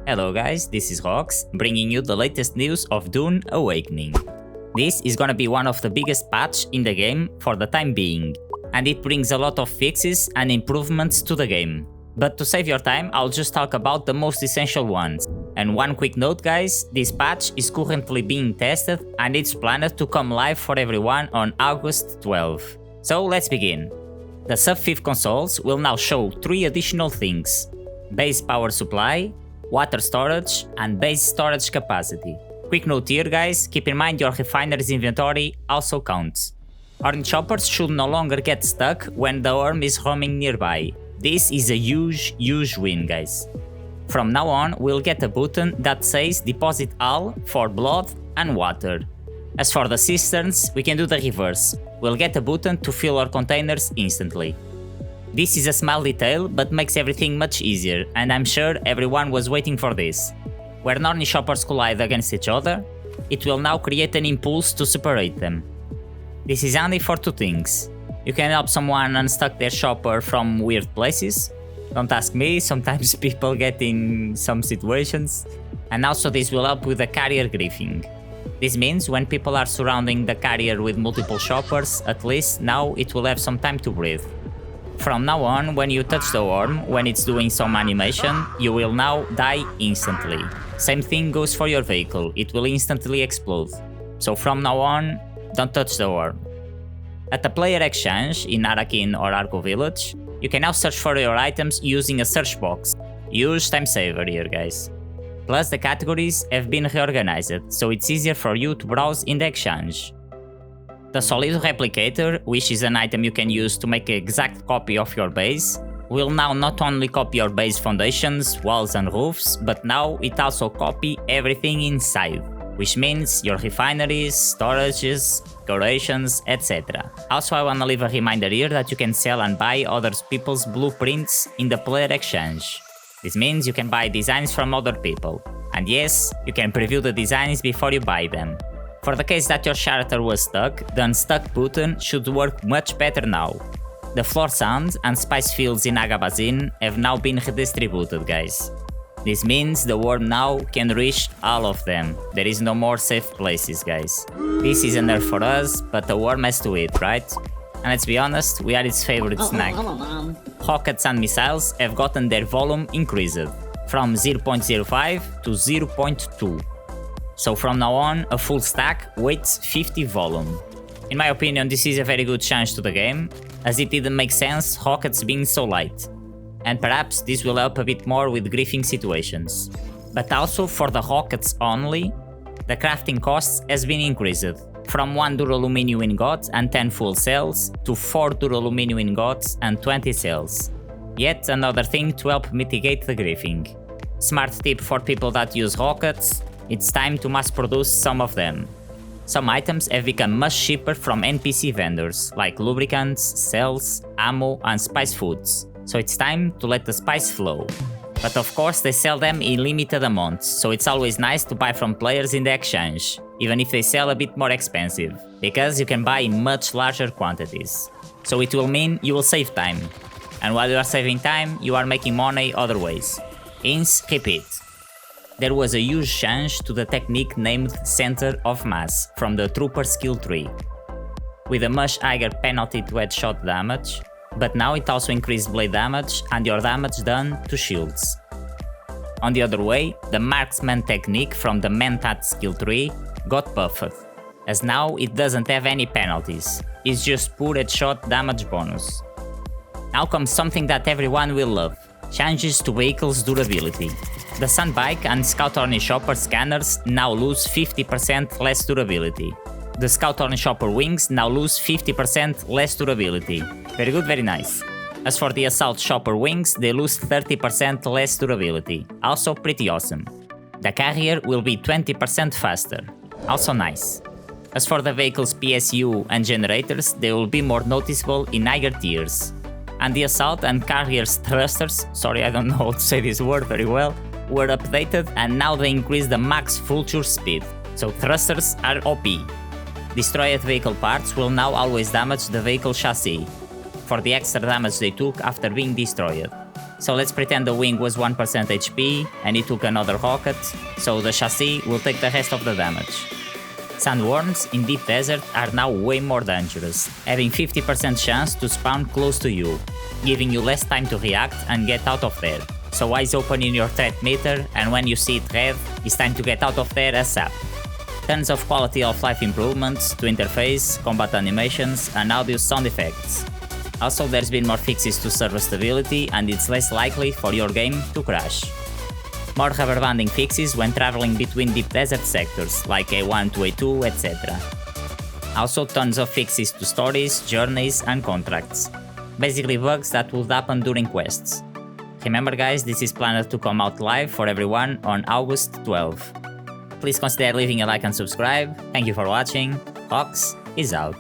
Hello guys, this is Rox, bringing you the latest news of Dune Awakening. This is gonna be one of the biggest patches in the game for the time being, and it brings a lot of fixes and improvements to the game. But to save your time, I'll just talk about the most essential ones. And one quick note guys, this patch is currently being tested and it's planned to come live for everyone on August 12. So let's begin. The Sub-fief consoles will now show 3 additional things: base power supply, water storage, and base storage capacity. Quick note here guys, keep in mind your refinery's inventory also counts. Ornithopters should no longer get stuck when the worm is roaming nearby. This is a huge win guys. From now on, we'll get a button that says deposit all for blood and water. As for the cisterns, we can do the reverse. We'll get a button to fill our containers instantly. This is a small detail, but makes everything much easier, and I'm sure everyone was waiting for this. Where Ornithopters collide against each other, it will now create an impulse to separate them. This is handy for 2 things. You can help someone unstuck their shopper from weird places. Don't ask me, sometimes people get in some situations. And also this will help with the carrier griefing. This means when people are surrounding the carrier with multiple shoppers, at least now it will have some time to breathe. From now on, when you touch the worm, when it's doing some animation, you will now die instantly. Same thing goes for your vehicle, it will instantly explode. So from now on, don't touch the worm. At the player exchange in Arakin or Arco Village, you can now search for your items using a search box. Huge time saver here guys. Plus the categories have been reorganized, so it's easier for you to browse in the exchange. The Solido Replicator, which is an item you can use to make an exact copy of your base, will now not only copy your base foundations, walls and roofs, but now it also copy everything inside, which means your refineries, storages, decorations, etc. Also I wanna leave a reminder here that you can sell and buy other people's blueprints in the player exchange. This means you can buy designs from other people. And yes, you can preview the designs before you buy them. For the case that your character was stuck, the Unstuck button should work much better now. The floor sound and spice fields in Agabazin have now been redistributed guys. This means the worm now can reach all of them. There is no more safe places guys. This is a nerf for us, but the worm has to eat, right? And let's be honest, we are its favorite snack. Rockets and missiles have gotten their volume increased from 0.05 to 0.2. So from now on, a full stack weighs 50 volume. In my opinion, this is a very good change to the game, as it didn't make sense rockets being so light. And perhaps this will help a bit more with griefing situations. But also for the rockets only, the crafting costs has been increased from 1 duraluminum ingot and 10 full cells to 4 duraluminum ingots and 20 cells. Yet another thing to help mitigate the griefing. Smart tip for people that use rockets: it's time to mass produce some of them. Some items have become much cheaper from NPC vendors, like lubricants, cells, ammo and spice foods. So it's time to let the spice flow. But of course they sell them in limited amounts, so it's always nice to buy from players in the exchange, even if they sell a bit more expensive, because you can buy in much larger quantities. So it will mean you will save time. And while you are saving time, you are making money other ways. Hence, repeat. There was a huge change to the technique named Center of Mass from the Trooper skill tree, with a much higher penalty to headshot damage, but now it also increased blade damage and your damage done to shields. On the other way, the Marksman technique from the Mentat skill tree got buffed, as now it doesn't have any penalties, it's just pure headshot damage bonus. Now comes something that everyone will love: changes to vehicles durability. The Sunbike and Scout Ornithopter scanners now lose 50% less durability. The Scout Ornithopter wings now lose 50% less durability. Very good, very nice. As for the Assault Chopper wings, they lose 30% less durability. Also pretty awesome. The carrier will be 20% faster. Also nice. As for the vehicle's PSU and generators, they will be more noticeable in higher tiers. And the Assault and Carrier's thrusters, sorry I don't know how to say this word very well, were updated and now they increase the max vulture speed. So thrusters are OP. Destroyed vehicle parts will now always damage the vehicle chassis, for the extra damage they took after being destroyed. So let's pretend the wing was 1% HP and it took another rocket, so the chassis will take the rest of the damage. Sandworms in deep desert are now way more dangerous, having 50% chance to spawn close to you, giving you less time to react and get out of there. So eyes open in your threat meter, and when you see it red, it's time to get out of there ASAP. Tons of quality of life improvements to interface, combat animations, and audio sound effects. Also, there's been more fixes to server stability, and it's less likely for your game to crash. More rubber banding fixes when traveling between deep desert sectors, like A1 to A2, etc. Also, tons of fixes to stories, journeys, and contracts. Basically bugs that would happen during quests. Remember guys, this is planned to come out live for everyone on August 12. Please consider leaving a like and subscribe. Thank you for watching. Rox is out.